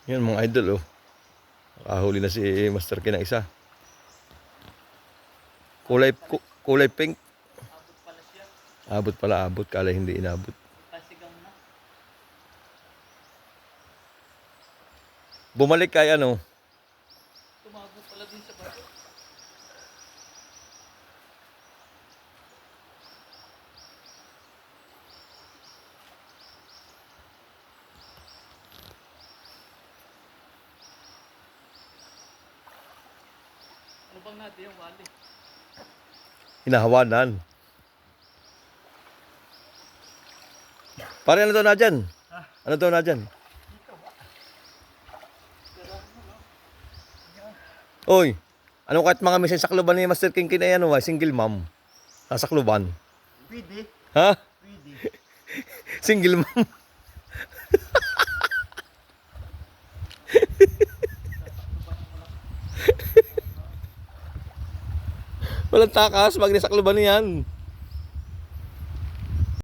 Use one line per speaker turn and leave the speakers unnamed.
Yan mga idol oh. Nakahuli na si Master Ken ng isa. Kulay pink.
Abot pala siya.
Abot pala, abot. Kala hindi inabot.
Pasigang na.
Bumalik kay ano.
Tumabot pala din sa bato. Ano bang natin yung wali?
Hinahawanan. Pare, ano daw na dyan? Ano daw na dyan? Oy, ano kahit mga misin sa kluban ni Master King kinay ano, single mom. Nasa kluban.
Pwede.
Ha?
Pwede.
Single mom. Walang takas, pag nasa kluban niyan.